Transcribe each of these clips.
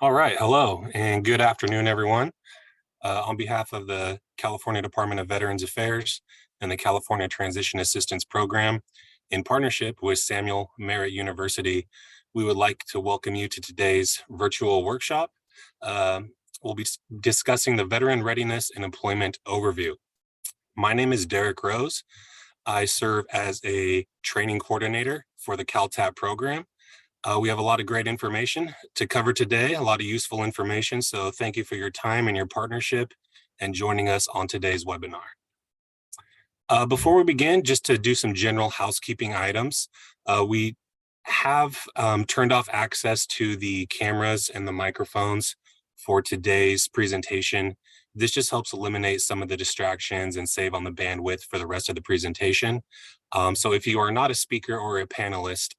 All right, hello and good afternoon, everyone. On behalf of the California Department of Veterans Affairs and the California Transition Assistance Program, in partnership with Samuel Merritt University, we would like to welcome you to today's virtual workshop. We'll be discussing the Veteran Readiness and Employment Overview. My name is Derek Rose. I serve as a training coordinator for the CalTAP program. We have a lot of great information to cover today, a lot of useful information. So thank you for your time and your partnership and joining us on today's webinar. Before we begin, just to do some general housekeeping items, we have turned off access to the cameras and the microphones for today's presentation. This just helps eliminate some of the distractions and save on the bandwidth for the rest of the presentation. So if you are not a speaker or a panelist,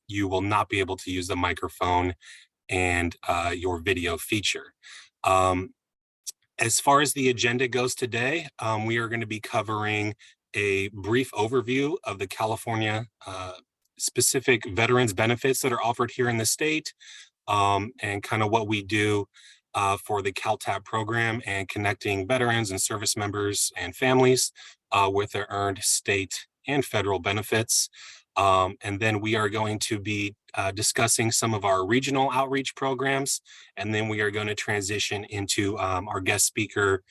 you will not be able to use the microphone and your video feature. As far as the agenda goes today, we are going to be covering a brief overview of the California specific veterans benefits that are offered here in the state, and kind of what we do for the CalTAP program and connecting veterans and service members and families with their earned state and federal benefits. And then we are going to be discussing some of our regional outreach programs, and then we are going to transition into our guest speaker,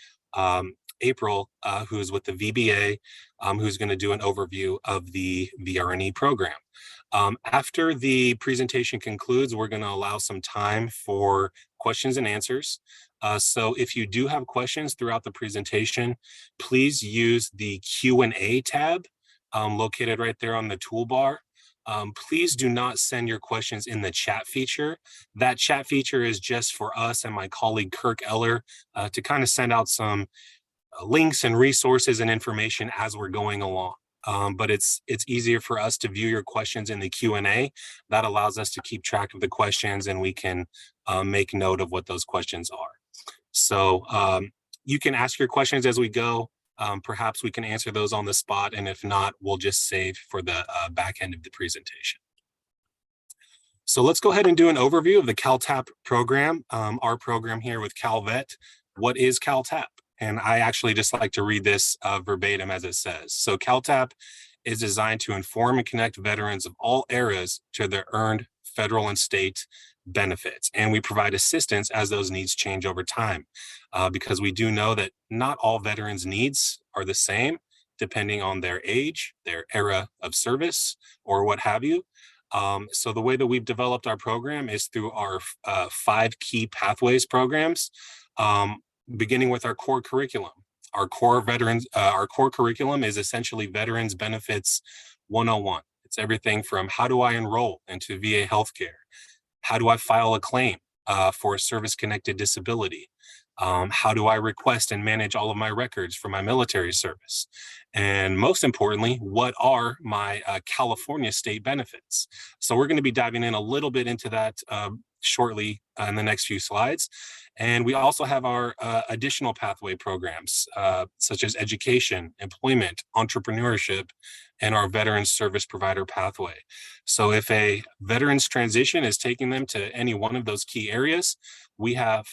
April, who is with the VBA, who's going to do an overview of the VR&E program. After the presentation concludes, we're going to allow some time for questions and answers. So if you do have questions throughout the presentation, please use the Q&A tab located right there on the toolbar. Please do not send your questions in the chat feature. That chat feature is just for us and my colleague Kirk Eller to kind of send out some links and resources and information as we're going along. But it's easier for us to view your questions in the Q&A. That allows us to keep track of the questions, and we can make note of what those questions are. So you can ask your questions as we go. Perhaps we can answer those on the spot, and if not, we'll just save for the back end of the presentation. So let's go ahead and do an overview of the CalTAP program, our program here with Calvet. What is CalTAP? And I actually just like to read this verbatim as it says. So CalTAP is designed to inform and connect veterans of all eras to their earned federal and state benefits. And we provide assistance as those needs change over time, because we do know that not all veterans' needs are the same, depending on their age, their era of service, or what have you. So the way that we've developed our program is through our 5 key pathways programs, beginning with our core curriculum. Our core curriculum is essentially Veterans Benefits 101. It's everything from how do I enroll into VA healthcare? How do I file a claim for a service-connected disability? How do I request and manage all of my records for my military service? And most importantly, what are my California state benefits? So we're going to be diving in a little bit into that shortly in the next few slides. And we also have our additional pathway programs, such as education, employment, entrepreneurship, and our veterans service provider pathway. So if a veteran's transition is taking them to any one of those key areas, we have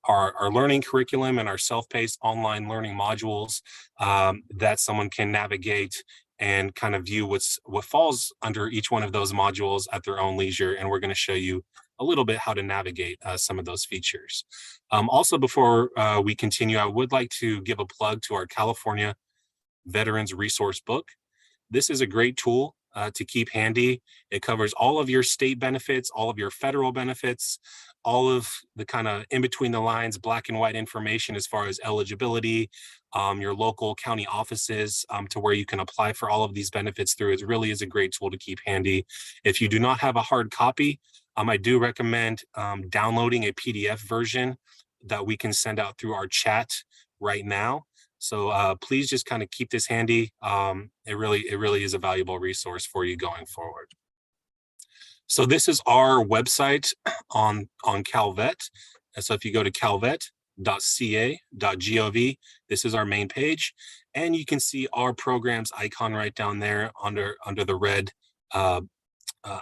our learning curriculum and our self-paced online learning modules that someone can navigate and kind of view what falls under each one of those modules at their own leisure. And we're going to show you a little bit how to navigate some of those features. Also, before we continue, I would like to give a plug to our California Veterans Resource Book. This is a great tool to keep handy. It covers all of your state benefits, all of your federal benefits, all of the kind of in between the lines, black and white information as far as eligibility, your local county offices to where you can apply for all of these benefits through. It really is a great tool to keep handy. If you do not have a hard copy, I do recommend downloading a PDF version that we can send out through our chat right now. So please just kind of keep this handy. It really is a valuable resource for you going forward. So this is our website on Calvet. So if you go to calvet.ca.gov, this is our main page, and you can see our program's icon right down there under the red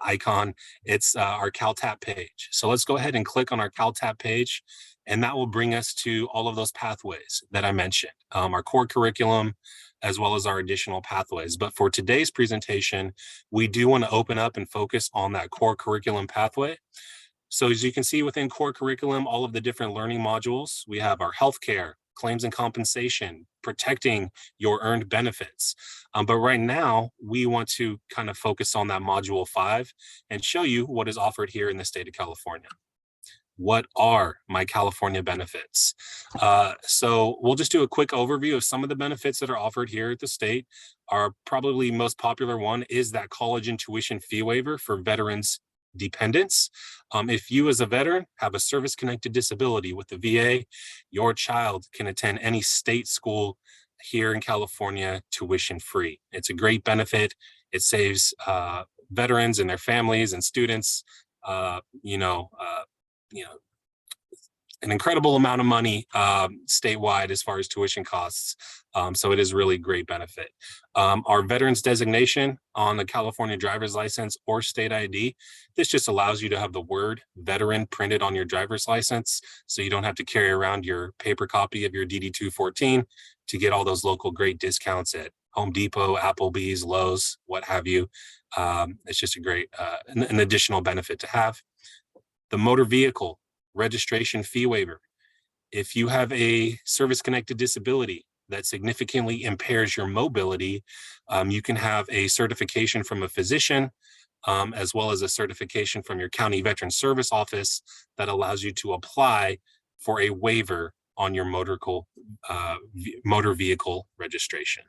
icon. It's our CalTAP page. So let's go ahead and click on our CalTAP page, and that will bring us to all of those pathways that I mentioned, our core curriculum, as well as our additional pathways. But for today's presentation, we do want to open up and focus on that core curriculum pathway. So as you can see within core curriculum, all of the different learning modules, we have our healthcare, claims and compensation, protecting your earned benefits. But right now, we want to kind of focus on that module 5 and show you what is offered here in the state of California. What are my California benefits? So we'll just do a quick overview of some of the benefits that are offered here at the state. Our probably most popular one is that college and tuition fee waiver for veterans dependents. If you as a veteran have a service-connected disability with the VA, your child can attend any state school here in California tuition free. It's a great benefit. It saves veterans and their families and students, uh, you know, uh, you know, an incredible amount of money statewide as far as tuition costs. So it is really great benefit. Our veterans designation on the California driver's license or state ID, this just allows you to have the word veteran printed on your driver's license. So you don't have to carry around your paper copy of your DD-214 to get all those local great discounts at Home Depot, Applebee's, Lowe's, what have you. It's just a great, an additional benefit to have. The motor vehicle registration fee waiver. If you have a service-connected disability that significantly impairs your mobility, you can have a certification from a physician, as well as a certification from your county veteran service office that allows you to apply for a waiver on your motor vehicle registration.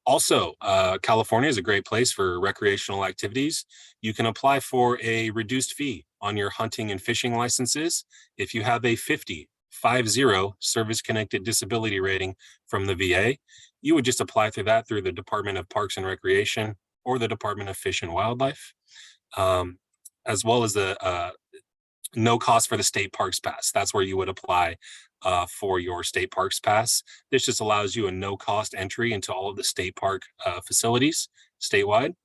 Also, California is a great place for recreational activities. You can apply for a reduced fee on your hunting and fishing licenses if you have a 50 service-connected disability rating from the VA. You would just apply through that through the Department of Parks and Recreation or the Department of Fish and Wildlife, as well as the no cost for the state parks pass. That's where you would apply for your state parks pass. This just allows you a no cost entry into all of the state park facilities statewide.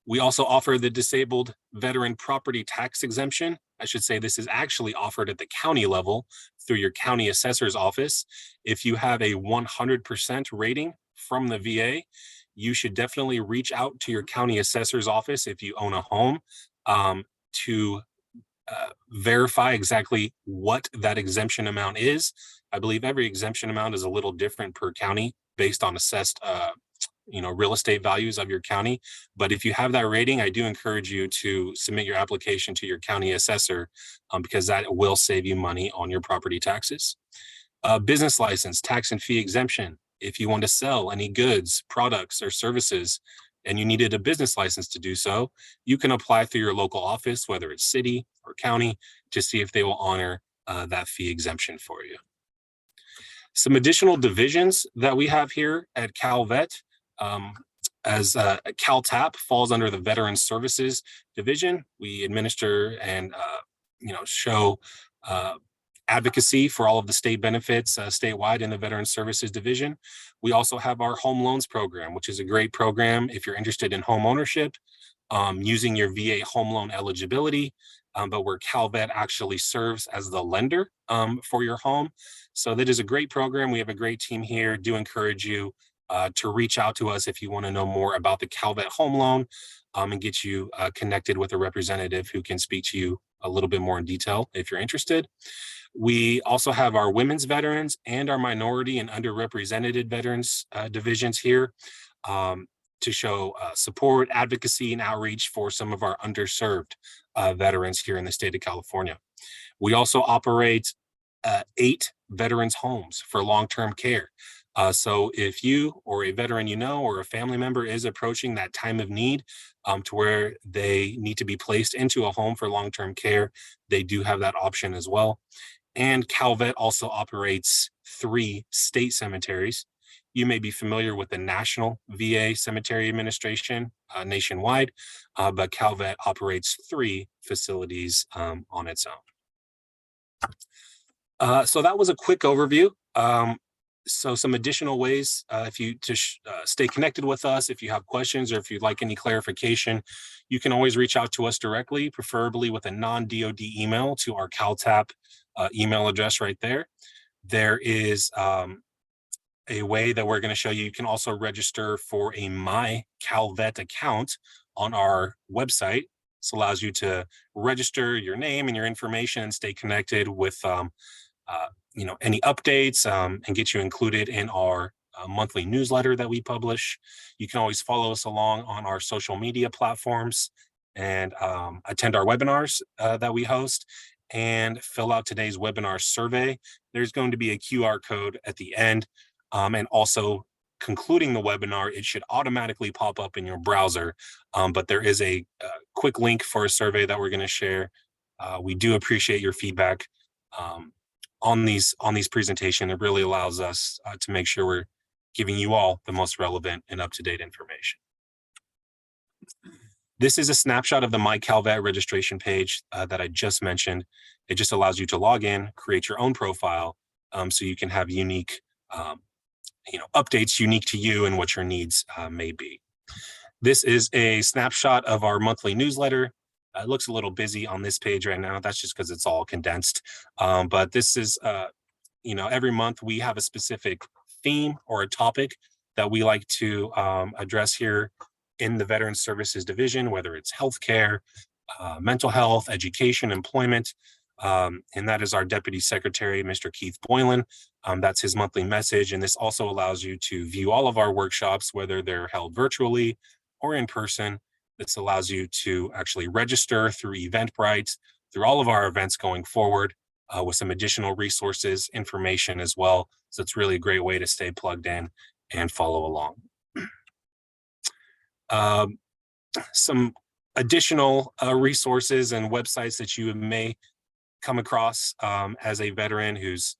We also offer the disabled veteran property tax exemption. I should say this is actually offered at the county level through your county assessor's office. If you have a 100% rating from the VA, you should definitely reach out to your county assessor's office if you own a home to verify exactly what that exemption amount is. I believe every exemption amount is a little different per county based on assessed real estate values of your county. But if you have that rating, I do encourage you to submit your application to your county assessor because that will save you money on your property taxes. Business license, tax and fee exemption. If you want to sell any goods, products, or services, and you needed a business license to do so, you can apply through your local office, whether it's city or county, to see if they will honor that fee exemption for you. Some additional divisions that we have here at CalVet, as CalTAP falls under the Veterans Services Division. We administer and show advocacy for all of the state benefits statewide in the Veterans Services Division. We also have our home loans program, which is a great program if you're interested in home ownership, using your VA home loan eligibility, but where CalVet actually serves as the lender for your home. So that is a great program. We have a great team here. Do encourage you to reach out to us if you want to know more about the CalVet home loan and get you connected with a representative who can speak to you a little bit more in detail if you're interested. We also have our women's veterans and our minority and underrepresented veterans divisions here to show support, advocacy, and outreach for some of our underserved veterans here in the state of California. We also operate 8 veterans homes for long-term care. So if you or a veteran you know or a family member is approaching that time of need to where they need to be placed into a home for long-term care, they do have that option as well. And CalVet also operates 3 state cemeteries. You may be familiar with the National VA Cemetery Administration nationwide, but CalVet operates 3 facilities on its own. So that was a quick overview. So some additional ways, if you to stay connected with us, if you have questions or if you'd like any clarification, you can always reach out to us directly, preferably with a non-DoD email to our CalTAP email address right there. There is a way that we're going to show you. You can also register for a My Calvet account on our website. This allows you to register your name and your information and stay connected with uh, any updates, and get you included in our monthly newsletter that we publish. You can always follow us along on our social media platforms and attend our webinars that we host and fill out today's webinar survey. There's going to be a QR code at the end, and also concluding the webinar, it should automatically pop up in your browser. But there is a quick link for a survey that we're going to share. We do appreciate your feedback. On these presentation. It really allows us to make sure we're giving you all the most relevant and up-to-date information. This is a snapshot of the My Calvet registration page that I just mentioned. It just allows you to log in, create your own profile, so you can have unique updates unique to you and what your needs may be. This is a snapshot of our monthly newsletter. It looks a little busy on this page right now. That's just because it's all condensed. But this is, every month we have a specific theme or a topic that we like to address here in the Veterans Services Division, whether it's healthcare, mental health, education, employment. And that is our Deputy Secretary, Mr. Keith Boylan. That's his monthly message. And this also allows you to view all of our workshops, whether they're held virtually or in person. This allows you to actually register through Eventbrite, through all of our events going forward, with some additional resources, information as well. So it's really a great way to stay plugged in and follow along. Some additional resources and websites that you may come across as a veteran who's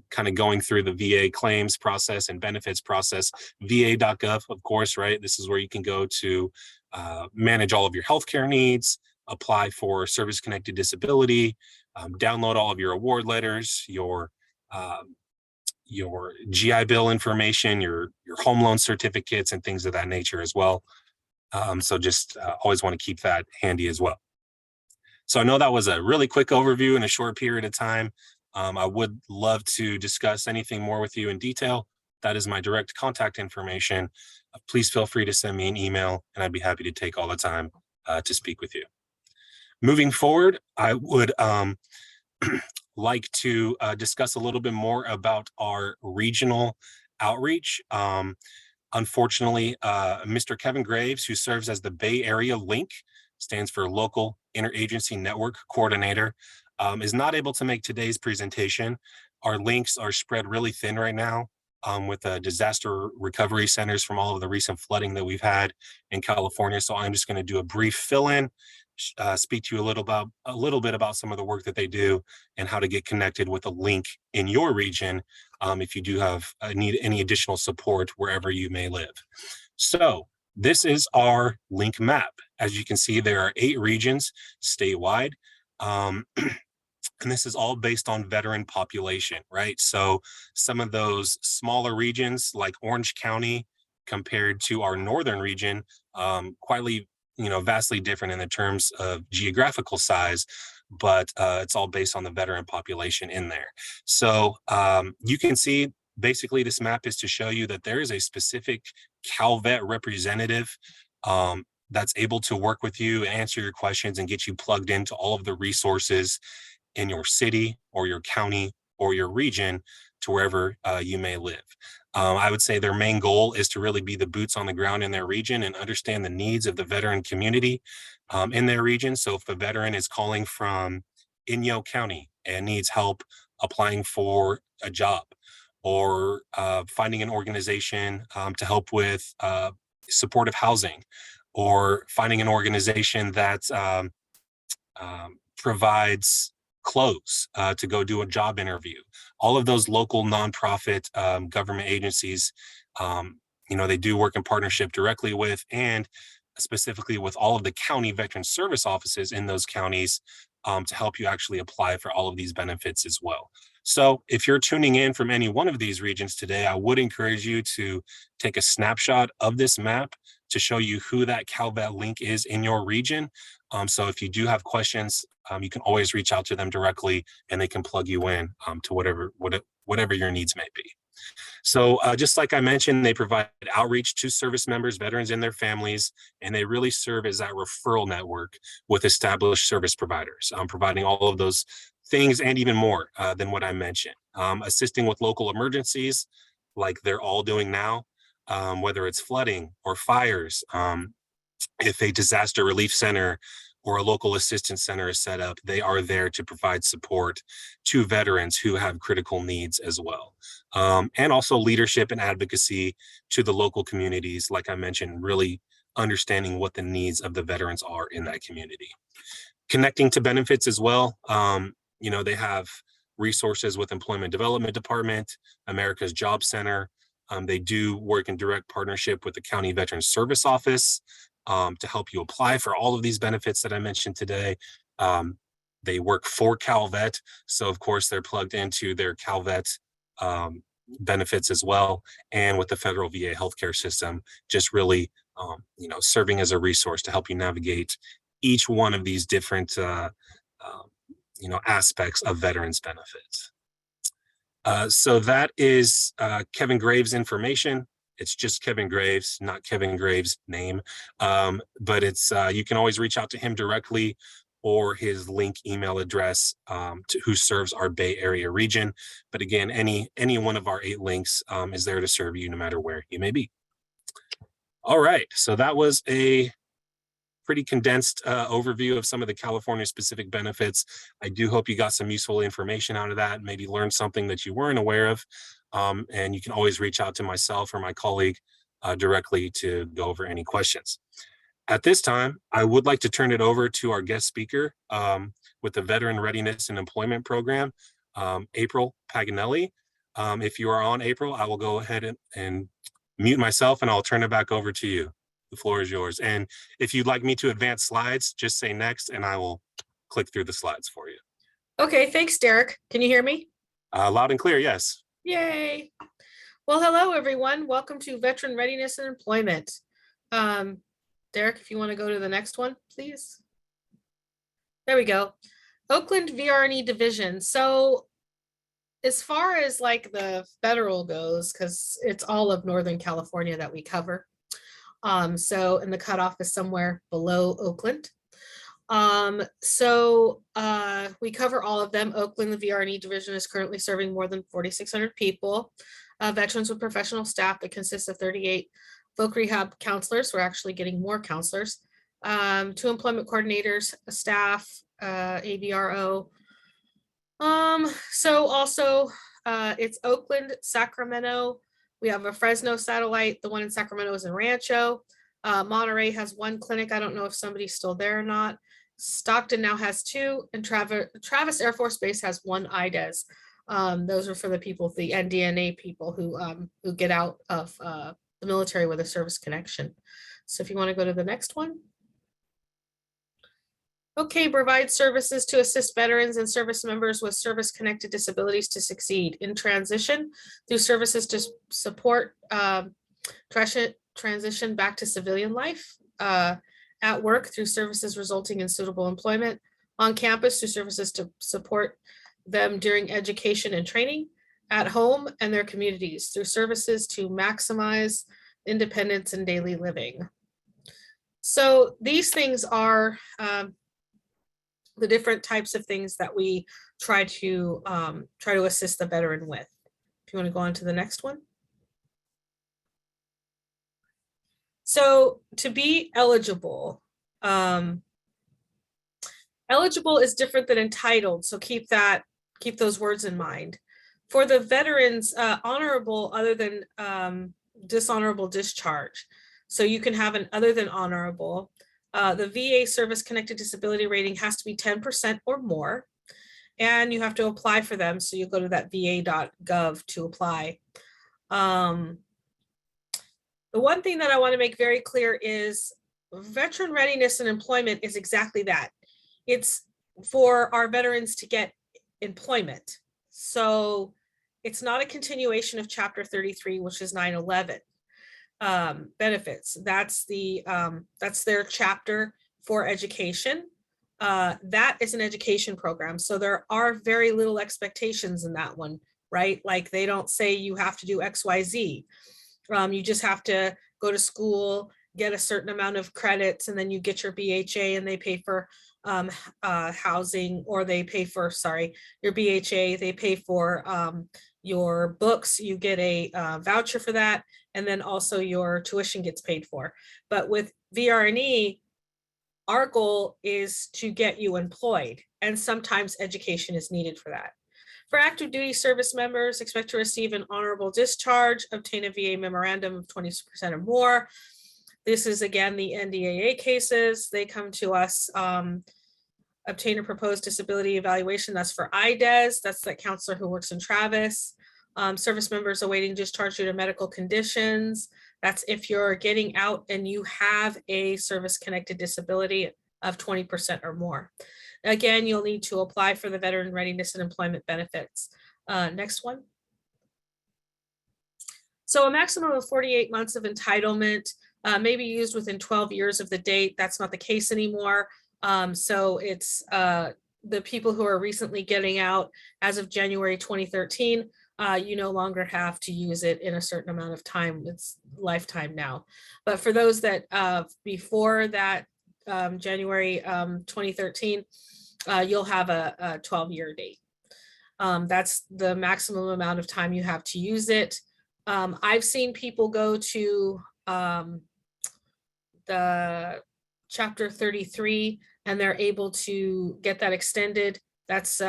kind of going through the VA claims process and benefits process. Va.gov, of course, right? This is where you can go to manage all of your healthcare needs, apply for service-connected disability, download all of your award letters, your GI Bill information, your home loan certificates, and things of that nature as well. So just always want to keep that handy as well. So I know that was a really quick overview in a short period of time. I would love to discuss anything more with you in detail. That is my direct contact information. Please feel free to send me an email, and I'd be happy to take all the time to speak with you. Moving forward, I would like to discuss a little bit more about our regional outreach. Unfortunately, Mr. Kevin Graves, who serves as the Bay Area Link, stands for Local Interagency Network Coordinator, is not able to make today's presentation. Our links are spread really thin right now with disaster recovery centers from all of the recent flooding that we've had in California. So I'm just going to do a brief fill-in, speak to you a little bit about some of the work that they do and how to get connected with a link in your region if you do have need any additional support wherever you may live. So this is our link map. As you can see, there are 8 regions statewide. And this is all based on veteran population, right? So some of those smaller regions like Orange County compared to our northern region, vastly different in the terms of geographical size, but it's all based on the veteran population in there. So you can see basically this map is to show you that there is a specific CalVet representative that's able to work with you and answer your questions and get you plugged into all of the resources in your city or your county or your region to wherever you may live. I would say their main goal is to really be the boots on the ground in their region and understand the needs of the veteran community in their region. So if a veteran is calling from Inyo County and needs help applying for a job or finding an organization to help with supportive housing, or finding an organization that provides clothes to go do a job interview. All of those local nonprofit government agencies, they do work in partnership directly with and specifically with all of the county veteran service offices in those counties to help you actually apply for all of these benefits as well. So if you're tuning in from any one of these regions today, I would encourage you to take a snapshot of this map to show you who that CalVet link is in your region. So if you do have questions, you can always reach out to them directly and they can plug you in to whatever your needs may be. So just like I mentioned, they provide outreach to service members, veterans, and their families, and they really serve as that referral network with established service providers, providing all of those things and even more than what I mentioned. Assisting with local emergencies like they're all doing now, whether it's flooding or fires, if a disaster relief center or a local assistance center is set up, they are there to provide support to veterans who have critical needs as well. And also leadership and advocacy to the local communities, like I mentioned, really understanding what the needs of the veterans are in that community. Connecting to benefits as well. They have resources with Employment Development Department, America's Job Center. They do work in direct partnership with the County Veterans Service Office to help you apply for all of these benefits that I mentioned today. They work for CalVet, so of course they're plugged into their CalVet benefits as well, and with the federal VA healthcare system, just really serving as a resource to help you navigate each one of these different aspects of veterans benefits. So that is Kevin Graves' information. It's just Kevin Graves, not Kevin Graves' name. But it's you can always reach out to him directly or his link email address who serves our Bay Area region. But again, any one of our 8 links is there to serve you no matter where you may be. All right, so that was a pretty condensed overview of some of the California specific benefits. I do hope you got some useful information out of that, maybe learned something that you weren't aware of. And you can always reach out to myself or my colleague directly to go over any questions. At this time, I would like to turn it over to our guest speaker with the Veteran Readiness and Employment Program, April Paganelli. If you are on, April, I will go ahead and mute myself and I'll turn it back over to you. The floor is yours. And if you'd like me to advance slides, just say next and I will click through the slides for you. Okay, thanks, Derek. Can you hear me? Loud and clear, yes. Yay. Well, hello, everyone. Welcome to Veteran Readiness and Employment. Derek, if you want to go to the next one, please. There we go. Oakland VR&E Division. So as far as like the federal goes, because it's all of Northern California that we cover. And the cutoff is somewhere below Oakland. We cover all of them. Oakland, the VR&E division is currently serving more than 4,600 people, veterans with professional staff that consists of 38 voc rehab counselors. We're actually getting more counselors, 2 employment coordinators, a staff, ABRO. It's Oakland, Sacramento. We have a Fresno satellite. The one in Sacramento is in Rancho. Monterey has 1 clinic. I don't know if somebody's still there or not. Stockton now has 2, and Travis Air Force Base has 1 IDES. Those are for the people, the NDNA people who get out of the military with a service connection. So if you want to go to the next one. Okay, provide services to assist veterans and service members with service-connected disabilities to succeed in transition through services to support transition back to civilian life, at work through services resulting in suitable employment, on campus through services to support them during education and training, at home and their communities through services to maximize independence in daily living. So these things are the different types of things that we try to assist the veteran with. If you want to go on to the next one. So to be eligible, eligible is different than entitled. So keep those words in mind. For the veterans, honorable other than dishonorable discharge. So you can have an other than honorable. The VA service connected disability rating has to be 10% or more, and you have to apply for them. So you go to that va.gov to apply. The one thing that I want to make very clear is veteran readiness and employment is exactly that. It's for our veterans to get employment. So it's not a continuation of Chapter 33, which is 9/11 benefits. That's their chapter for education. That is an education program. So there are very little expectations in that one, right? Like they don't say you have to do XYZ. You just have to go to school, get a certain amount of credits, and then you get your BHA and they pay for housing, or they pay for, sorry, your BHA, they pay for your books, you get a voucher for that, and then also your tuition gets paid for. But with VR&E, our goal is to get you employed, and sometimes education is needed for that. For active duty service members, expect to receive an honorable discharge, obtain a VA memorandum of 20% or more. This is again the NDAA cases. They come to us, obtain a proposed disability evaluation. That's for IDES. That's that counselor who works in Travis. Service members awaiting discharge due to medical conditions. That's if you're getting out and you have a service-connected disability of 20% or more. Again, you'll need to apply for the Veteran Readiness and Employment Benefits. Next one. So a maximum of 48 months of entitlement may be used within 12 years of the date. That's not the case anymore. So it's the people who are recently getting out as of January 2013, you no longer have to use it in a certain amount of time. It's lifetime now. But for those that before that January 2013, you'll have a 12-year date. That's the maximum amount of time you have to use it. I've seen people go to the Chapter 33 and they're able to get that extended. That's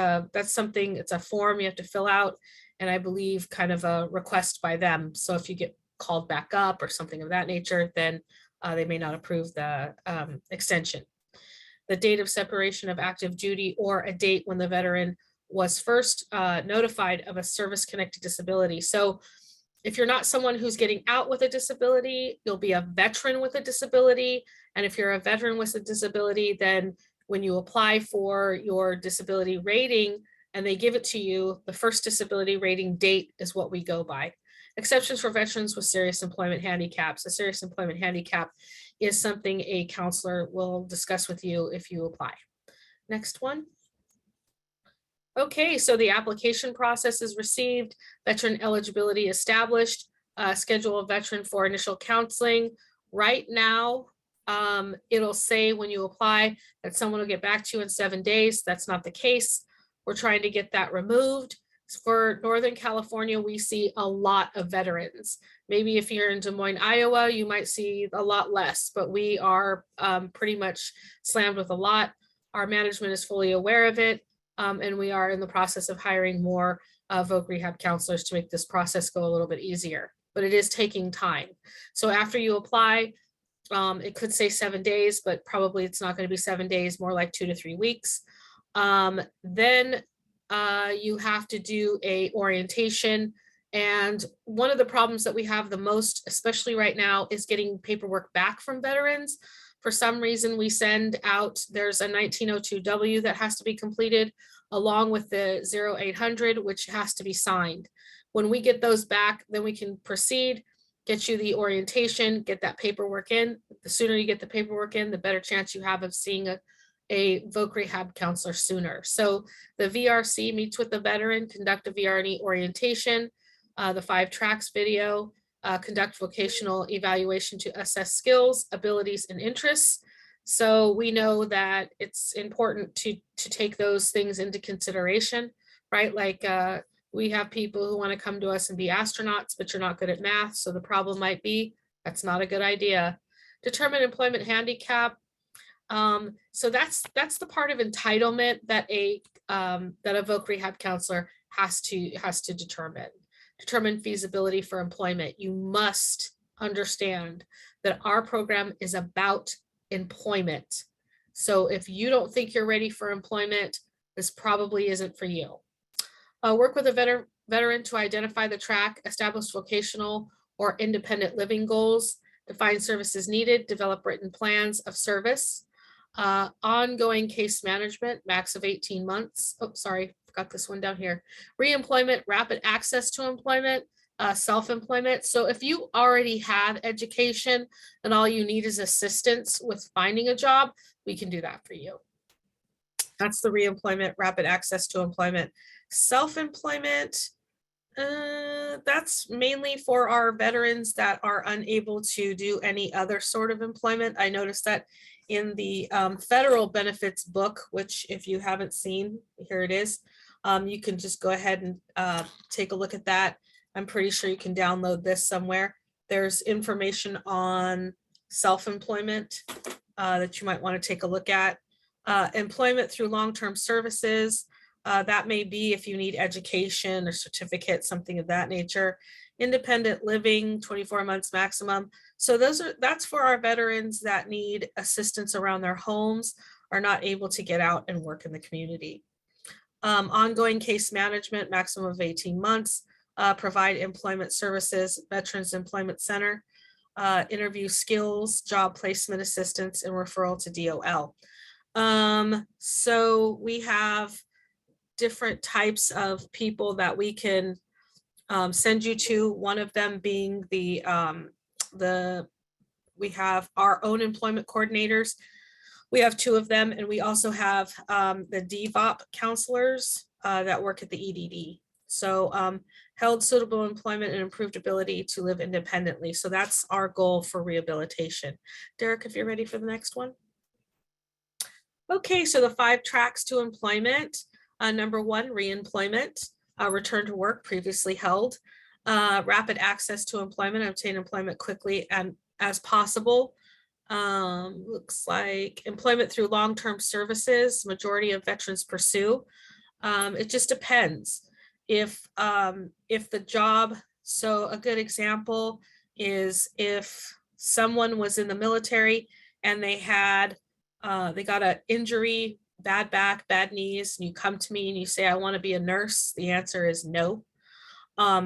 something, it's a form you have to fill out, and I believe kind of a request by them. So if you get called back up or something of that nature, then they may not approve the extension. The date of separation of active duty, or a date when the veteran was first notified of a service-connected disability. So if you're not someone who's getting out with a disability, you'll be a veteran with a disability. And if you're a veteran with a disability, then when you apply for your disability rating and they give it to you, the first disability rating date is what we go by. Exceptions for veterans with serious employment handicaps. A serious employment handicap is something a counselor will discuss with you if you apply. Next one. Okay, so the application process is received, veteran eligibility established, schedule a veteran for initial counseling. Right now, it'll say when you apply that someone will get back to you in 7 days. That's not the case. We're trying to get that removed. For Northern California, we see a lot of veterans. Maybe if you're in Des Moines, Iowa, you might see a lot less, but we are pretty much slammed with a lot. Our management is fully aware of it. And we are in the process of hiring more voc rehab counselors to make this process go a little bit easier, but it is taking time. So after you apply, it could say 7 days, but probably it's not going to be 7 days, more like 2 to 3 weeks. Then you have to do a orientation. And one of the problems that we have the most, especially right now, is getting paperwork back from veterans. For some reason, we send out, there's a 1902W that has to be completed along with the 0800, which has to be signed. When we get those back, then we can proceed, get you the orientation, get that paperwork in. The sooner you get the paperwork in, the better chance you have of seeing a voc rehab counselor sooner. So the VRC meets with the veteran, conduct a VR&E orientation, the 5 tracks video, conduct vocational evaluation to assess skills, abilities, and interests. So we know that it's important to take those things into consideration, right? Like we have people who want to come to us and be astronauts, but you're not good at math. So the problem might be, that's not a good idea. Determine employment handicap. So that's the part of entitlement that a voc rehab counselor has to determine feasibility for employment. You must understand that our program is about employment. So if you don't think you're ready for employment, this probably isn't for you. Work with a veteran to identify the track, establish vocational or independent living goals, define services needed, develop written plans of service, ongoing case management, max of 18 months. Oh, sorry, got this one down here. Reemployment, rapid access to employment, self-employment. So if you already have education and all you need is assistance with finding a job, we can do that for you. That's the reemployment, rapid access to employment. Self-employment, that's mainly for our veterans that are unable to do any other sort of employment. I noticed that in the federal benefits book, which if you haven't seen, here it is. You can just go ahead and take a look at that. I'm pretty sure you can download this somewhere. There's information on self-employment that you might want to take a look at. Employment through long-term services. That may be if you need education or certificate, something of that nature. Independent living, 24 months maximum. So that's for our veterans that need assistance around their homes, are not able to get out and work in the community. Ongoing case management, maximum of 18 months. Provide employment services, Veterans Employment Center. Interview skills, job placement assistance, and referral to DOL. So we have different types of people that we can send you to. One of them being we have our own employment coordinators. We have 2 of them, and we also have the DVOP counselors that work at the EDD. So held suitable employment and improved ability to live independently. So that's our goal for rehabilitation. Derek, if you're ready for the next one. Okay, so the 5 tracks to employment. Number 1, reemployment, return to work previously held, rapid access to employment, obtain employment quickly and as possible. Looks like employment through long-term services, majority of veterans pursue. It just depends. If the job, so a good example is if someone was in the military and they got an injury, bad back, bad knees, and you come to me and you say, I want to be a nurse, the answer is no,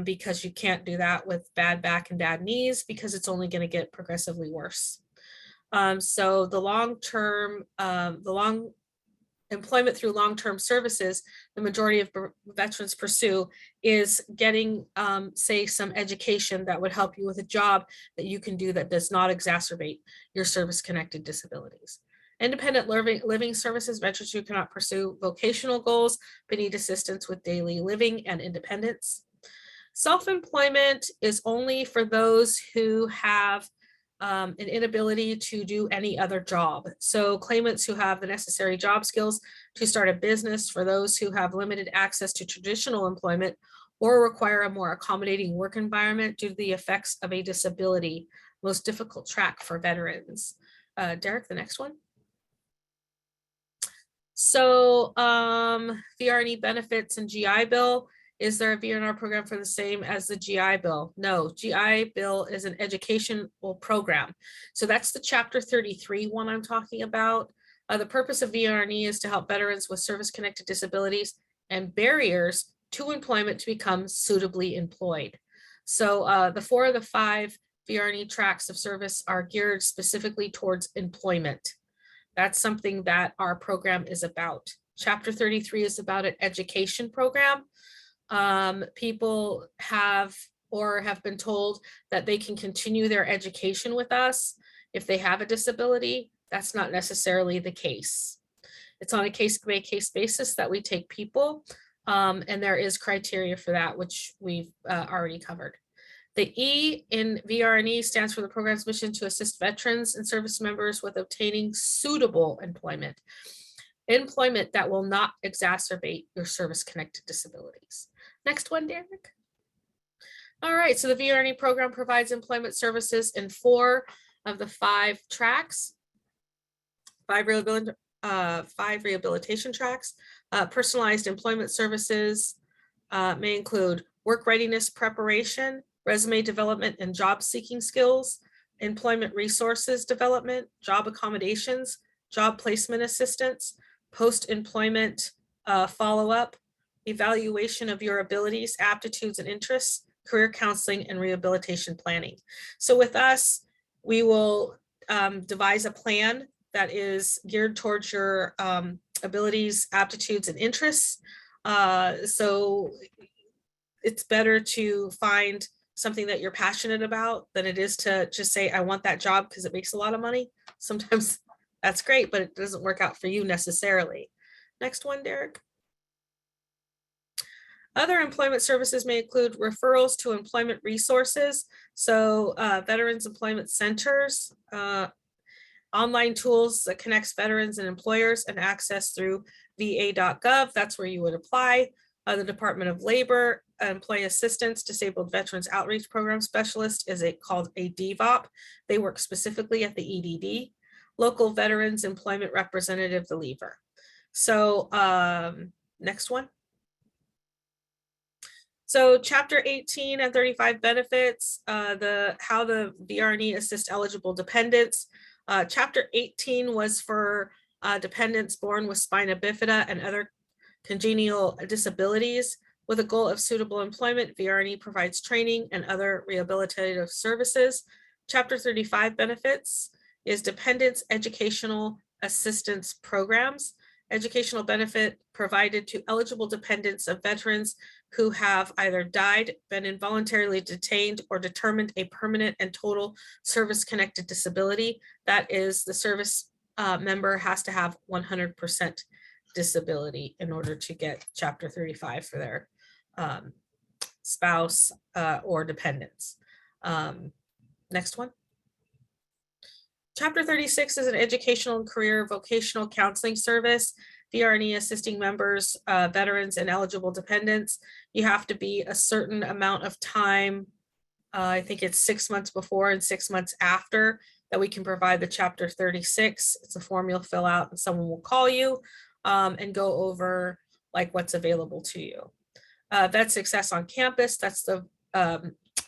because you can't do that with bad back and bad knees because it's only going to get progressively worse. So the long-term, employment through long-term services, the majority of veterans pursue is getting, say, some education that would help you with a job that you can do that does not exacerbate your service-connected disabilities. Independent living services, veterans who cannot pursue vocational goals but need assistance with daily living and independence. Self-employment is only for those who have an inability to do any other job. So claimants who have the necessary job skills to start a business, for those who have limited access to traditional employment or require a more accommodating work environment due to the effects of a disability. Most difficult track for veterans. Derek, the next one. So VR&E benefits and GI Bill. Is there a VR&R program for the same as the GI Bill? No, GI Bill is an educational program. So that's the Chapter 33 one I'm talking about. The purpose of VR&E is to help veterans with service-connected disabilities and barriers to employment to become suitably employed. So the 4 of the 5 VR&E tracks of service are geared specifically towards employment. That's something that our program is about. Chapter 33 is about an education program. People have been told that they can continue their education with us if they have a disability. That's not necessarily the case. It's on a case-by-case basis that we take people, and there is criteria for that, which we've already covered. The E in VR&E stands for the program's mission to assist veterans and service members with obtaining suitable employment that will not exacerbate your service-connected disabilities. Next one, Derek. All right, so the VR&E program provides employment services in 4 of the 5 tracks, 5 rehabilitation tracks. Personalized employment services may include work readiness preparation, resume development and job seeking skills, employment resources development, job accommodations, job placement assistance, post-employment follow-up, evaluation of your abilities, aptitudes, and interests, career counseling, and rehabilitation planning. So with us, we will devise a plan that is geared towards your abilities, aptitudes, and interests. So it's better to find something that you're passionate about than it is to just say, I want that job because it makes a lot of money. Sometimes that's great, but it doesn't work out for you necessarily. Next one, Derek. Other employment services may include referrals to employment resources. So veterans employment centers, online tools that connects veterans and employers, and access through va.gov. That's where you would apply. The Department of Labor, Employee Assistance, Disabled Veterans Outreach Program Specialist is called a DVOP. They work specifically at the EDD. Local Veterans Employment Representative, the lever. So next one. So chapter 18 and 35 benefits, how the VR&E assist eligible dependents. Chapter 18 was for dependents born with spina bifida and other congenital disabilities. With a goal of suitable employment, VR&E provides training and other rehabilitative services. Chapter 35 benefits is dependents educational assistance programs. Educational benefit provided to eligible dependents of veterans who have either died, been involuntarily detained, or determined a permanent and total service-connected disability. That is, the service member has to have 100% disability in order to get Chapter 35 for their spouse or dependents. Next one. Chapter 36 is an educational and career vocational counseling service. VR&E assisting members, veterans, and eligible dependents. You have to be a certain amount of time. I think it's 6 months before and 6 months after that we can provide the Chapter 36. It's a form you'll fill out and someone will call you and go over like what's available to you. Vet Success on Campus, that's the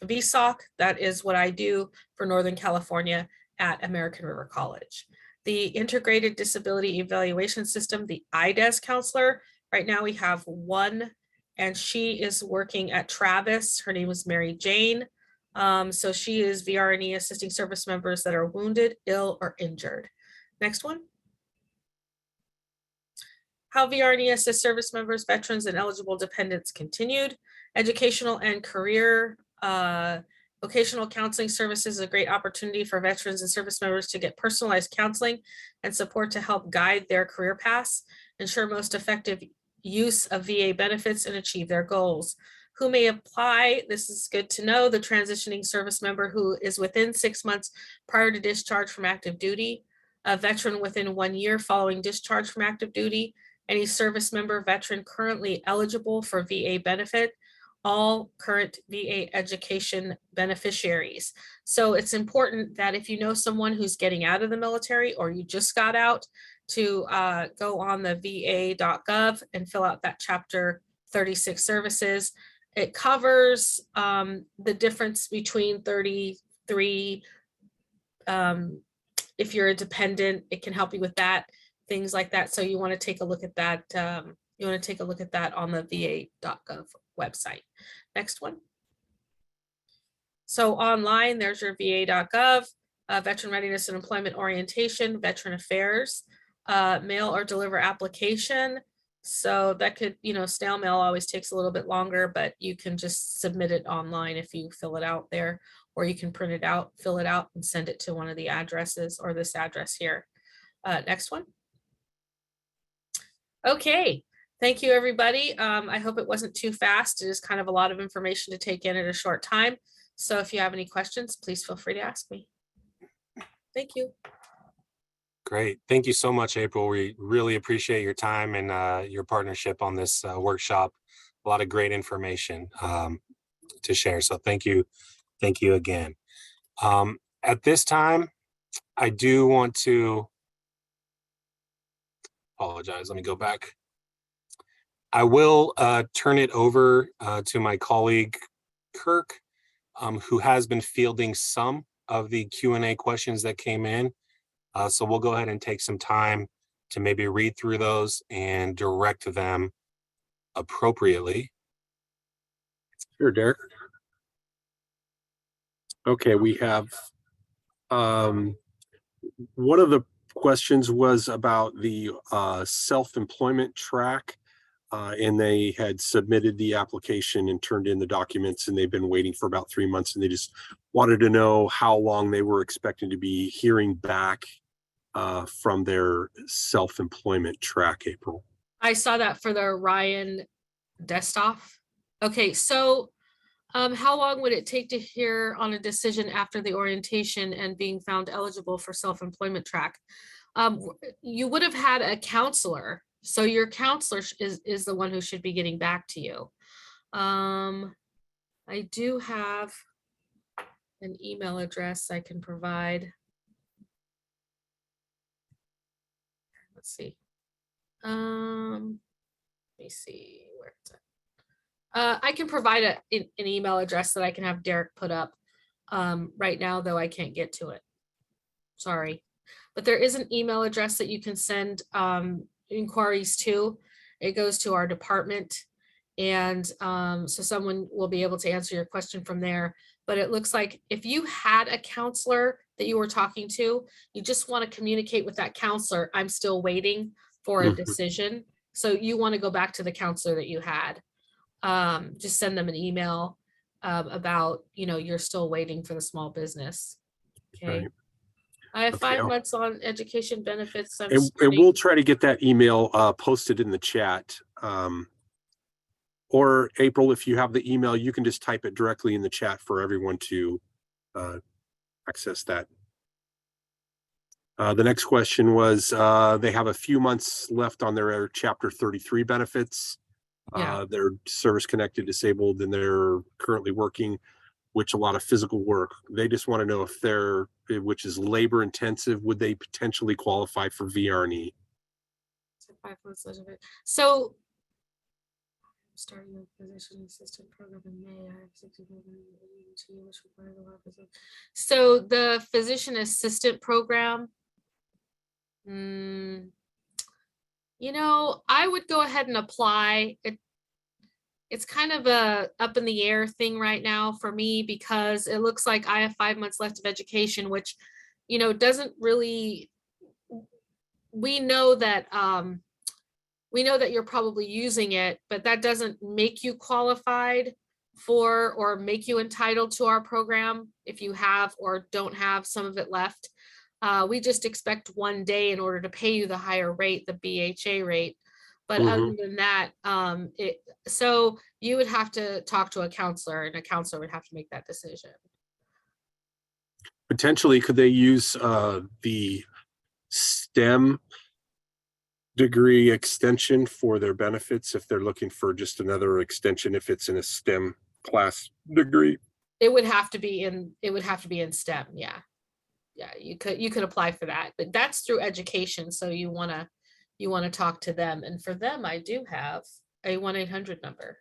VSOC. That is what I do for Northern California at American River College. The Integrated Disability Evaluation System, the IDES counselor. Right now we have one, and she is working at Travis. Her name is Mary Jane. So she is VR&E assisting service members that are wounded, ill, or injured. Next one. How VR&E assists service members, veterans, and eligible dependents continued. Educational and career vocational counseling services is a great opportunity for veterans and service members to get personalized counseling and support to help guide their career paths, ensure most effective use of VA benefits, and achieve their goals. Who may apply? This is good to know. The transitioning service member who is within 6 months prior to discharge from active duty, a veteran within 1 year following discharge from active duty, any service member veteran currently eligible for VA benefit, all current VA education beneficiaries. So it's important that if you know someone who's getting out of the military or you just got out, to go on the va.gov and fill out that Chapter 36 services. It covers the difference between 33. If you're a dependent, it can help you with that, things like that. So you want to take a look at that. You want to take a look at that on the va.gov website. Next one. So online, there's your va.gov, veteran readiness and employment orientation, veteran affairs, mail or deliver application. So that could, snail mail always takes a little bit longer, but you can just submit it online if you fill it out there, or you can print it out, fill it out, and send it to one of the addresses or this address here. Next one. Okay. Thank you, everybody. I hope it wasn't too fast. It is kind of a lot of information to take in at a short time. So if you have any questions, please feel free to ask me. Thank you. Great. Thank you so much, April. We really appreciate your time and your partnership on this workshop. A lot of great information to share. So thank you. Thank you again. At this time, I do want to apologize. Let me go back. I will turn it over to my colleague, Kirk, who has been fielding some of the Q&A questions that came in. So we'll go ahead and take some time to maybe read through those and direct them appropriately. Sure, Derek. Okay, we have one of the questions was about the self-employment track. and they had submitted the application and turned in the documents, and they've been waiting for about 3 months, and they just wanted to know how long they were expecting to be hearing back from their self-employment track, April. I saw that for the Ryan desktop. Okay, so how long would it take to hear on a decision after the orientation and being found eligible for self-employment track? You would have had a counselor, so your counselor is the one who should be getting back to you. I do have an email address I can provide. Let's see. Let me see where it's at. I can provide an email address that I can have Derek put up. Right now, though, I can't get to it. Sorry. But there is an email address that you can send inquiries to. It goes to our department. And so someone will be able to answer your question from there. But it looks like if you had a counselor that you were talking to, you just want to communicate with that counselor. I'm still waiting for a decision. So you want to go back to the counselor that you had. Just send them an email about, you're still waiting for the small business. Okay. Right. I have Okay. 5 months on education benefits. And we'll try to get that email posted in the chat. Or April, if you have the email, you can just type it directly in the chat for everyone to access that. The next question was, they have a few months left on their Chapter 33 benefits. Yeah. They're service connected, disabled, and they're currently working, which a lot of physical work. They just want to know if they're, which is labor intensive, would they potentially qualify for VR&E? So starting a physician assistant program in May. I have 65 which requires a lot of. So the physician assistant program, I would go ahead and apply. It's kind of a up in the air thing right now for me because it looks like I have 5 months left of education, which, doesn't really. We know that you're probably using it, but that doesn't make you qualified for or make you entitled to our program if you have or don't have some of it left. We just expect 1 day in order to pay you the higher rate, the BHA rate. But other than that, so you would have to talk to a counselor, and a counselor would have to make that decision. Potentially, could they use the STEM degree extension for their benefits if they're looking for just another extension if it's in a STEM class degree? It would have to be in STEM. Yeah, you could apply for that, but that's through education, so you want to talk to them. And for them, I do have a 1-800 number.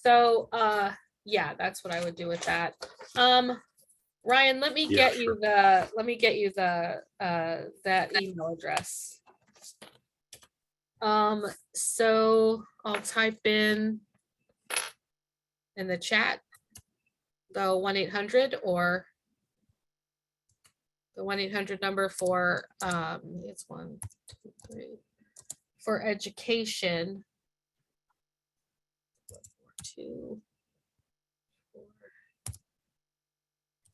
So yeah, that's what I would do with that. Ryan, let me get you that email address. So I'll type in the chat the 1-800 or the 1-800 number for it's 1, 2, 3 for education. 2,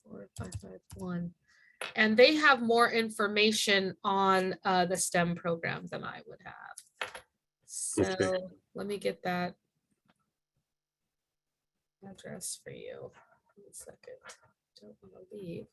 4, 5, 5, 1. And they have more information on the STEM program than I would have. So let me get that address for you. 1 second. Don't want to leave.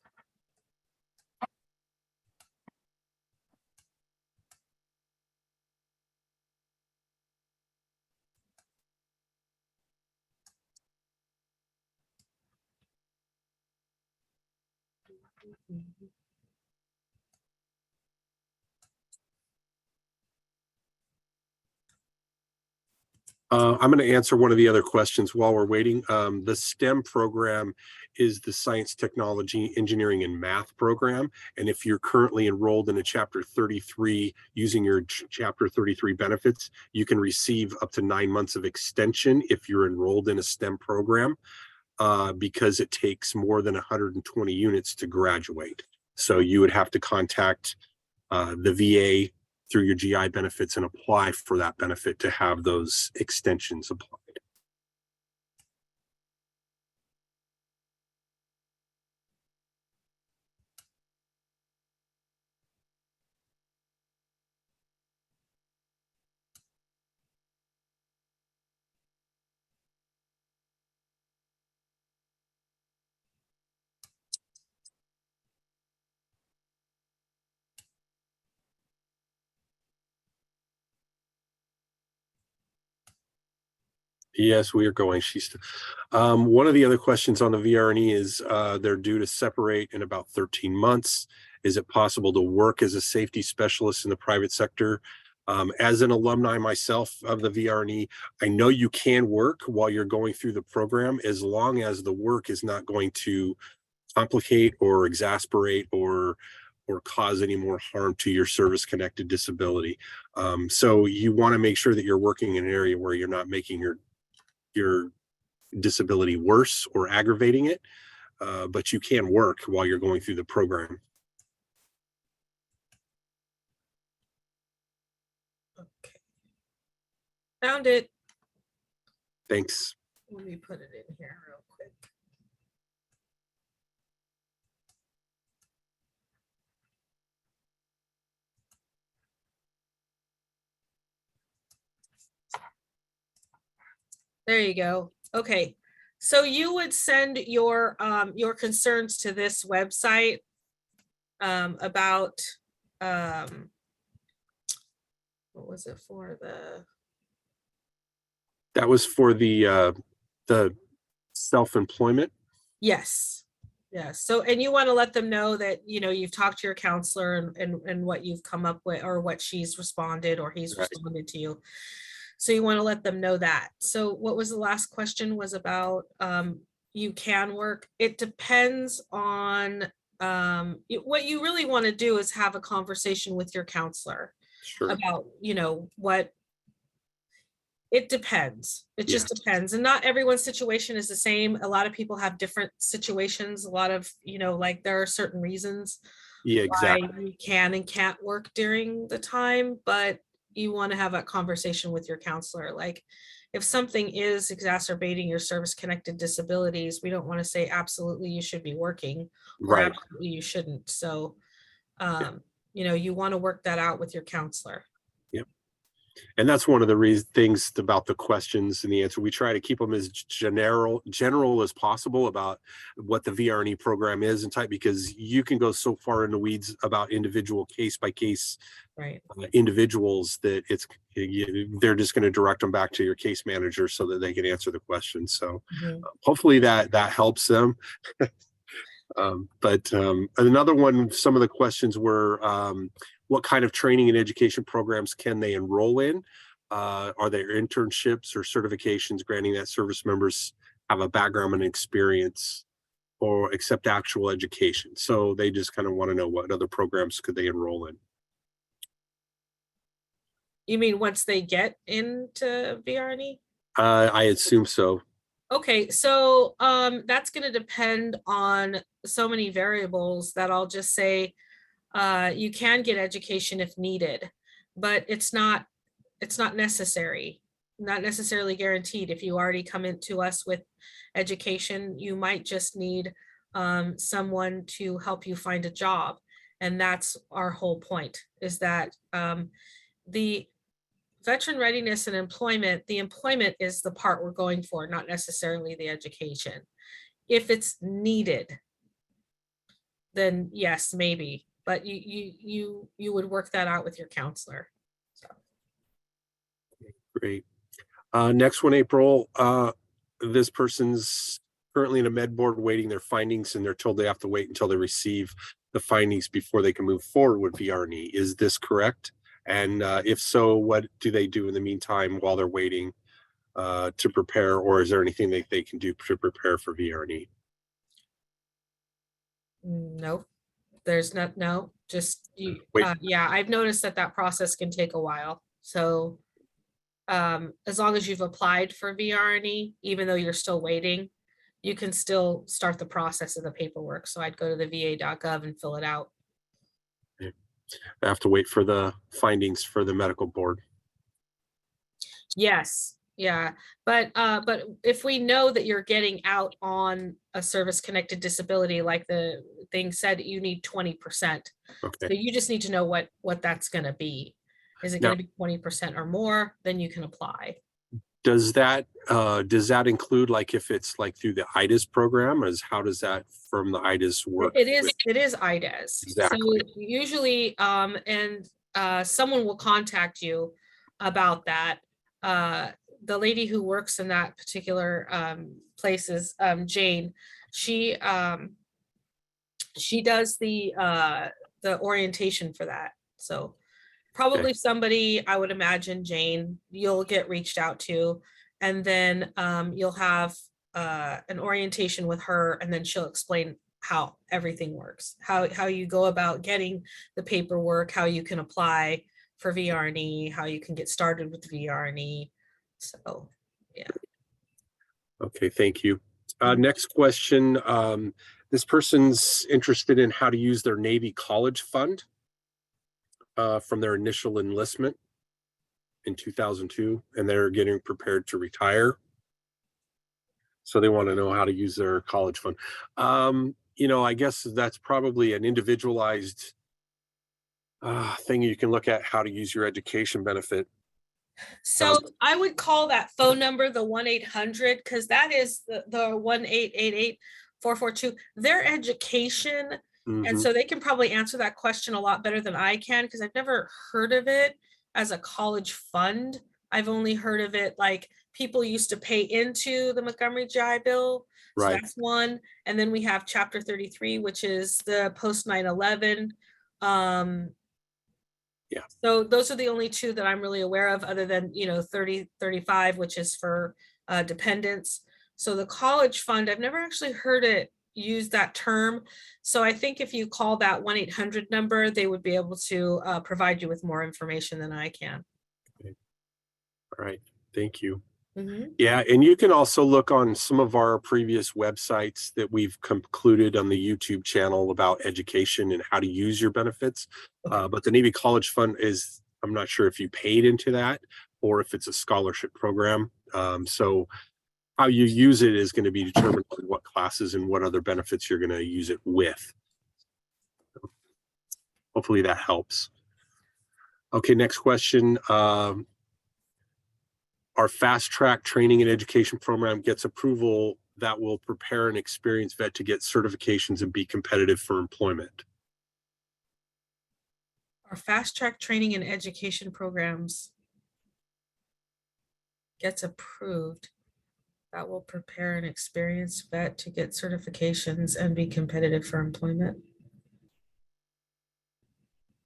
I'm going to answer one of the other questions while we're waiting. The STEM program is the Science, Technology, Engineering, and Math program. And if you're currently enrolled in a Chapter 33 using your Chapter 33 benefits, you can receive up to 9 months of extension if you're enrolled in a STEM program because it takes more than 120 units to graduate. So you would have to contact the VA through your GI benefits and apply for that benefit to have those extensions applied. Yes, we are going. One of the other questions on the VR&E is they're due to separate in about 13 months. Is it possible to work as a safety specialist in the private sector? As an alumni myself of the VR&E, I know you can work while you're going through the program as long as the work is not going to complicate or exasperate or cause any more harm to your service connected disability. So you want to make sure that you're working in an area where you're not making your disability worse or aggravating it, but you can work while you're going through the program. Okay. Found it. Thanks. Let me put it in here real quick. There you go. Okay. So you would send your concerns to this website about what was it for? That was for the self-employment. Yes. Yes. So, and you want to let them know that, you know, you've talked to your counselor and what you've come up with, or what she's responded or he's Right. responded to you. So you want to let them know that. So what was the last question was about, you can work. It depends on, what you really want to do is have a conversation with your counselor Sure. about, you know, what it depends. It just Yeah. depends. And not everyone's situation is the same. A lot of people have different situations. A lot of, you know, like there are certain reasons Yeah, why exactly. you can and can't work during the time, but you want to have a conversation with your counselor. Like if something is exacerbating your service connected disabilities, we don't want to say absolutely you should be working or Right. absolutely you shouldn't. So, Yeah. you know, you want to work that out with your counselor. Yep. And that's one of the things about the questions and the answer. We try to keep them as general as possible about what the VR&E program is and type, because you can go so far in the weeds about individual case by case Right. individuals that they're just going to direct them back to your case manager so that they can answer the question. So hopefully that helps them. But another one, some of the questions were, what kind of training and education programs can they enroll in? Are there internships or certifications granting that service members have a background and experience or accept actual education? So they just kind of want to know what other programs could they enroll in. You mean once they get into VR&E? I assume so. Okay, so that's going to depend on so many variables that I'll just say you can get education if needed, but it's not necessary, not necessarily guaranteed. If you already come into us with education, you might just need someone to help you find a job. And that's our whole point, is that the veteran readiness and employment, the employment is the part we're going for, not necessarily the education. If it's needed, then yes, maybe, but you would work that out with your counselor. So. Great. Next one, April. This person's currently in a med board waiting their findings, and they're told they have to wait until they receive the findings before they can move forward with VR&E. Is this correct? And if so, what do they do in the meantime while they're waiting to prepare, or is there anything that they can do to prepare for VR&E? No, there's not, no, just you, Wait. yeah, I've noticed that process can take a while. So as long as you've applied for VR&E, even though you're still waiting, you can still start the process of the paperwork. So I'd go to the va.gov and fill it out. I have to wait for the findings for the medical board. Yes, yeah, but if we know that you're getting out on a service-connected disability, like the thing said, you need 20%. Okay. So you just need to know what that's gonna be. Is it Now, gonna be 20% or more? Then you can apply. does that include, like, if it's like through the IDAS program, how does that from the IDAS work? It is IDES. So Exactly. usually, someone will contact you about that. The lady who works in that particular place is Jane. She does the orientation for that. So probably somebody, I would imagine Jane, you'll get reached out to, and then you'll have an orientation with her, and then she'll explain how everything works, how you go about getting the paperwork, how you can apply for VR&E, how you can get started with VR&E. So, yeah. Okay, thank you. Mhm. Next question. This person's interested in how to use their Navy college fund from their initial enlistment in 2002, and they're getting prepared to retire. So they want to know how to use their college fund. I guess that's probably an individualized thing you can look at, how to use your education benefit. So I would call that phone number the 1-800, because that is the 1-888-442, their education. And so they can probably answer that question a lot better than I can, because I've never heard of it as a college fund. I've only heard of it like people used to pay into the Montgomery GI Bill. So Right. that's one. And then we have Chapter 33, which is the post 9/11. Yeah. So those are the only two that I'm really aware of, other than 3035, which is for dependents. So the college fund, I've never actually heard it use that term. So I think if you call that 1-800 number, they would be able to provide you with more information than I can. Okay. All right. Thank you. Mm-hmm. Yeah, and you can also look on some of our previous websites that we've concluded on the YouTube channel about education and how to use your benefits. Okay. But the Navy College Fund is, I'm not sure if you paid into that or if it's a scholarship program. So how you use it is going to be determined by what classes and what other benefits you're going to use it with. Hopefully that helps. Okay, next question. Our fast track training and education program gets approval that will prepare an experienced vet to get certifications and be competitive for employment. Our fast track training and education programs gets approved that will prepare an experienced vet to get certifications and be competitive for employment.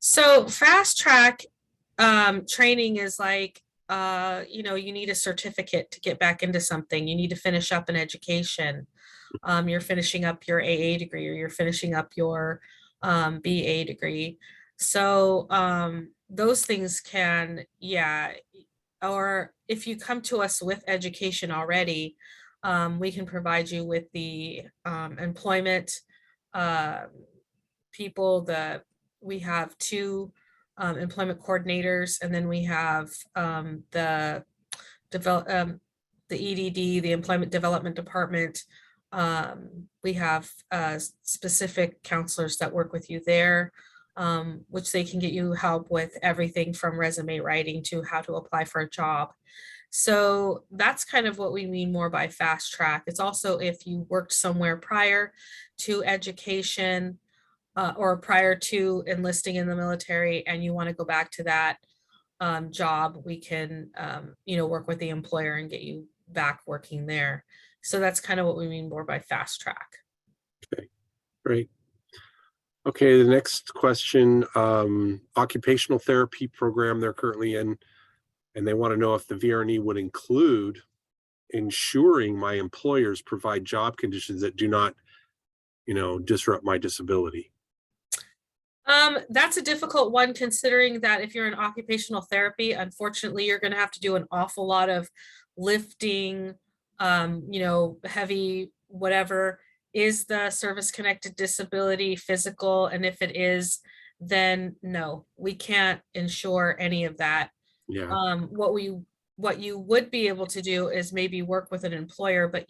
So fast track training is like, you need a certificate to get back into something. You need to finish up an education. You're finishing up your AA degree, or you're finishing up your BA degree. So those things can, yeah, or if you come to us with education already, we can provide you with the employment people. We have two employment coordinators, and then we have the EDD, the Employment Development Department. We have specific counselors that work with you there, which they can get you help with everything from resume writing to how to apply for a job. So that's kind of what we mean more by fast track. It's also if you worked somewhere prior to education or prior to enlisting in the military and you want to go back to that job, we can, work with the employer and get you back working there. So that's kind of what we mean more by fast track. Okay, great. Okay, the next question, occupational therapy program they're currently in, and they want to know if the VR&E would include ensuring my employers provide job conditions that do not, disrupt my disability. That's a difficult one, considering that if you're in occupational therapy, unfortunately, you're going to have to do an awful lot of lifting, heavy, whatever. Is the service connected disability physical? And if it is, then no, we can't ensure any of that. Yeah. What you would be able to do is maybe work with an employer, but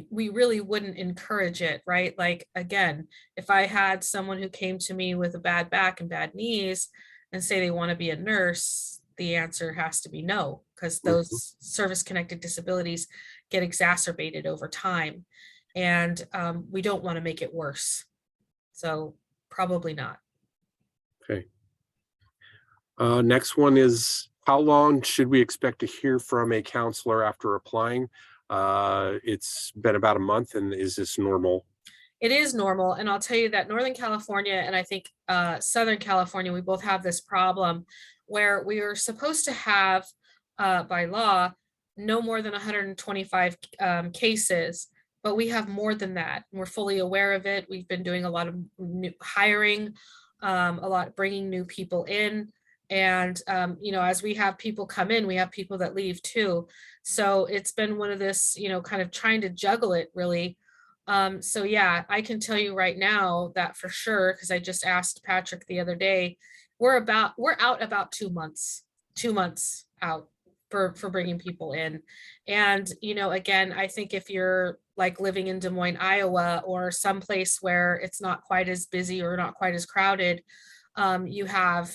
we really wouldn't encourage it, right? Like, again, if I had someone who came to me with a bad back and bad knees and say they want to be a nurse, the answer has to be no, because those service-connected disabilities get exacerbated over time. And we don't want to make it worse. So probably not. Okay. Next one is, how long should we expect to hear from a counselor after applying? It's been about a month, and is this normal? It is normal. And I'll tell you that Northern California and I think Southern California, we both have this problem where we are supposed to have, by law, no more than 125 cases, but we have more than that. We're fully aware of it. We've been doing a lot of new hiring, a lot bringing new people in. And, you know, as we have people come in, we have people that leave too. So it's been one of this, you know, kind of trying to juggle it really. So yeah, I can tell you right now that for sure, because I just asked Patrick the other day, we're out about 2 months out for bringing people in. And, you know, again, I think if you're like living in Des Moines, Iowa, or someplace where it's not quite as busy or not quite as crowded, you have,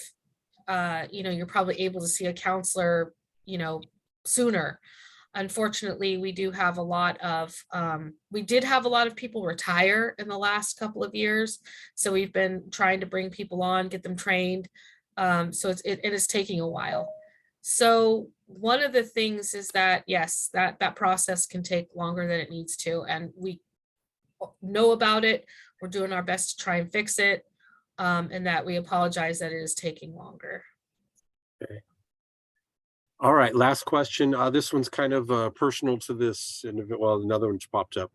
you know, you're probably able to see a counselor, you know, sooner. Unfortunately, we do have a lot of, we did have a lot of people retire in the last couple of years. So we've been trying to bring people on, get them trained. So it is taking a while. So one of the things is that, yes, that process can take longer than it needs to. And we know about it. We're doing our best to try and fix it. And that we apologize that it is taking longer. Okay. All right, last question. This one's kind of personal to this, and well, another one's popped up.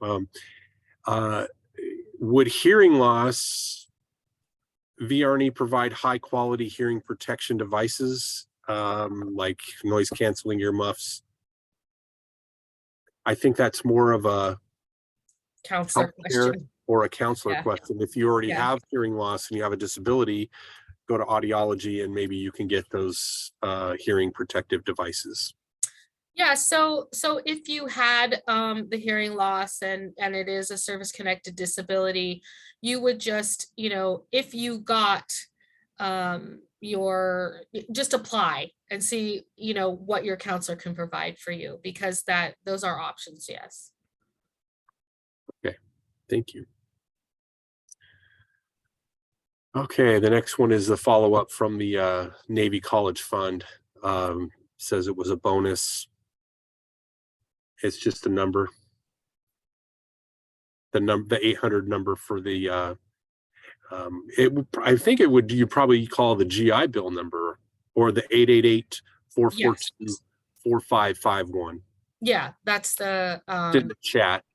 Would hearing loss VR&E provide high quality hearing protection devices, like noise canceling earmuffs? I think that's more of a Counselor healthcare question. or a counselor Yeah. question. If you already Yeah. have hearing loss and you have a disability, go to audiology and maybe you can get those hearing protective devices. Yeah, so if you had the hearing loss and it is a service connected disability, you would just, you know, if you got your, just apply and see, you know, what your counselor can provide for you, because those are options. Yes. Okay, thank you. Okay, the next one is the follow-up from the Navy College Fund. Says it was a bonus. It's just a number. The 800 number for the I think it would, you probably call the GI Bill number, or the 888-442-4551. Yeah, that's the It's in the chat.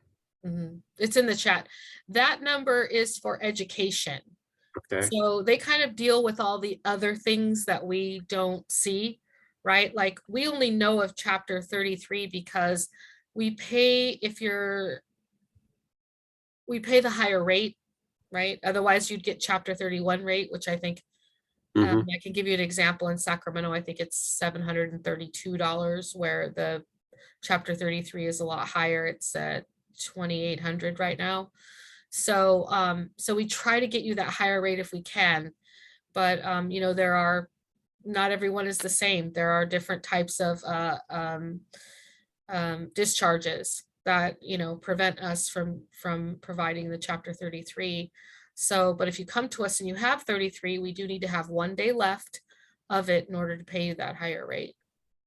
It's in the chat. That number is for education. Okay. So they kind of deal with all the other things that we don't see, right? Like we only know of Chapter 33 because we pay, we pay the higher rate, right? Otherwise you'd get Chapter 31 rate, which I think, I can give you an example. In Sacramento, I think it's $732, where the Chapter 33 is a lot higher. It's at $2,800 right now. So so we try to get you that higher rate if we can, but you know, not everyone is the same. There are different types of discharges that, you know, prevent us from providing the Chapter 33. So, but if you come to us and you have 33, we do need to have 1 day left of it in order to pay you that higher rate.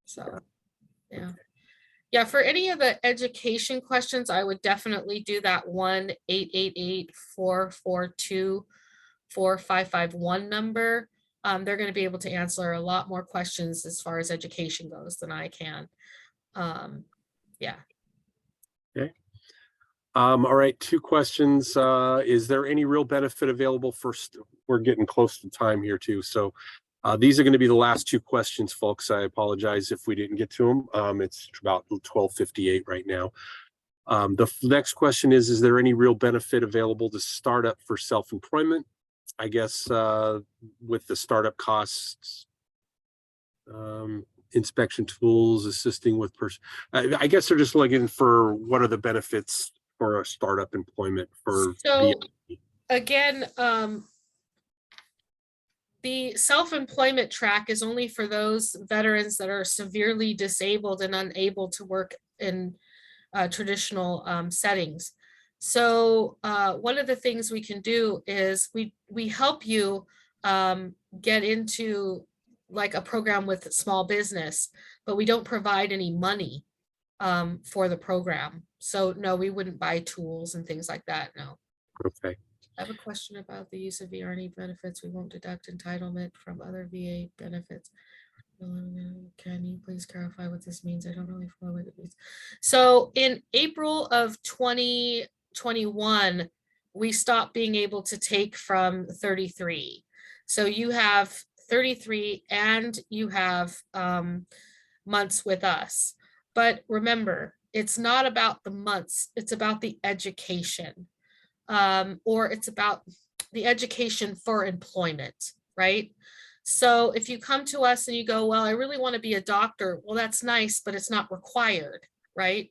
So, yeah. Yeah, for any of the education questions, I would definitely do that 1-888-442-4551 number. They're going to be able to answer a lot more questions as far as education goes than I can. Yeah. Okay. All right, 2 questions. Is there any real benefit available first? We're getting close to time here too. So these are going to be the last 2 questions, folks. I apologize if we didn't get to them. It's about 12:58 right now. The next question is there any real benefit available to startup for self-employment? I guess with the startup costs, inspection tools, assisting with I guess they're just looking for what are the benefits for a startup employment for So again, the self-employment track is only for those veterans that are severely disabled and unable to work in traditional settings. So one of the things we can do is we help you get into like a program with small business, but we don't provide any money for the program. So no, we wouldn't buy tools and things like that. No. Okay. I have a question about the use of VR&E benefits. We won't deduct entitlement from other VA benefits. Can you please clarify what this means? I don't really follow what it means. So in April of 2021, we stopped being able to take from 33. So you have 33 and you have months with us. But remember, it's not about the months, it's about the education. Or it's about the education for employment, right? So if you come to us and you go, well, I really want to be a doctor, well, that's nice, but it's not required, right?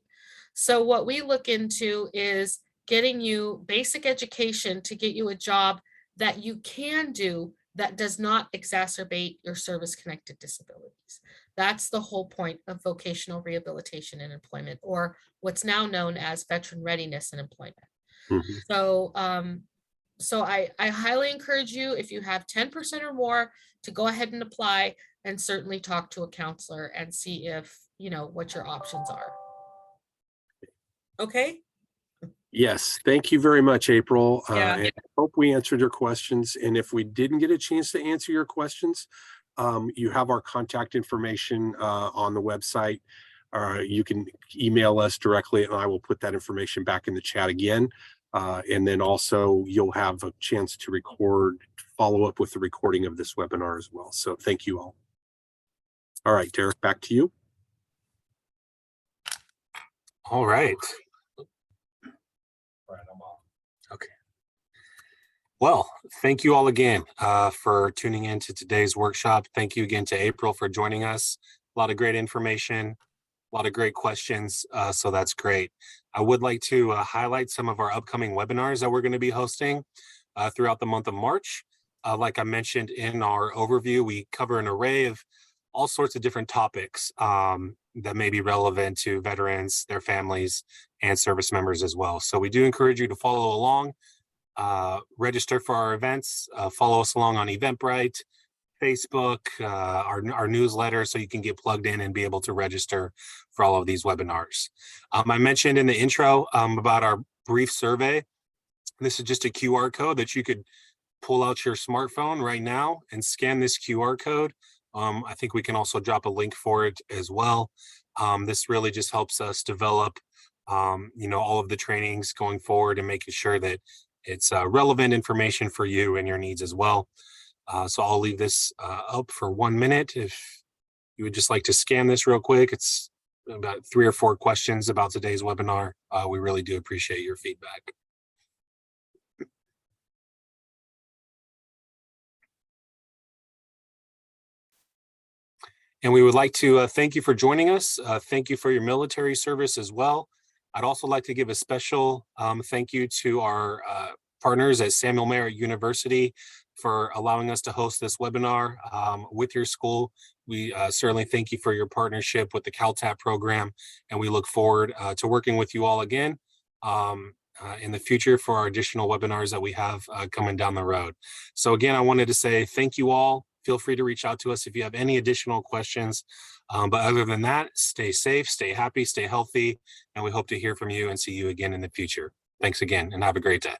So what we look into is getting you basic education to get you a job that you can do that does not exacerbate your service-connected disabilities. That's the whole point of vocational rehabilitation and employment, or what's now known as veteran readiness and employment. Mm-hmm. So, so I highly encourage you, if you have 10% or more, to go ahead and apply and certainly talk to a counselor and see if, you know, what your options are. Okay. Yes, thank you very much, April. Yeah. And I hope we answered your questions. And if we didn't get a chance to answer your questions, you have our contact information on the website. You can email us directly, and I will put that information back in the chat again. And then also you'll have a chance to follow up with the recording of this webinar as well. So thank you all. All right, Derek, back to you. All right. Okay. Well, thank you all again for tuning in to today's workshop. Thank you again to April for joining us. A lot of great information, a lot of great questions, so that's great. I would like to highlight some of our upcoming webinars that we're going to be hosting throughout the month of March. Like I mentioned in our overview, we cover an array of all sorts of different topics that may be relevant to veterans, their families, and service members as well. So we do encourage you to follow along, register for our events, follow us along on Eventbrite, Facebook, our newsletter, so you can get plugged in and be able to register for all of these webinars. I mentioned in the intro about our brief survey. This is just a QR code that you could pull out your smartphone right now and scan this QR code. I think we can also drop a link for it as well. This really just helps us develop, you know, all of the trainings going forward and making sure that it's relevant information for you and your needs as well. So I'll leave this up for 1 minute. If you would just like to scan this real quick, it's about 3 or 4 questions about today's webinar. We really do appreciate your feedback. And we would like to thank you for joining us. Thank you for your military service as well. I'd also like to give a special thank you to our partners at Samuel Merritt University for allowing us to host this webinar with your school. We certainly thank you for your partnership with the CalTAP program, and we look forward to working with you all again in the future for our additional webinars that we have coming down the road. So again, I wanted to say thank you all. Feel free to reach out to us if you have any additional questions. But other than that, stay safe, stay happy, stay healthy, and we hope to hear from you and see you again in the future. Thanks again, and have a great day.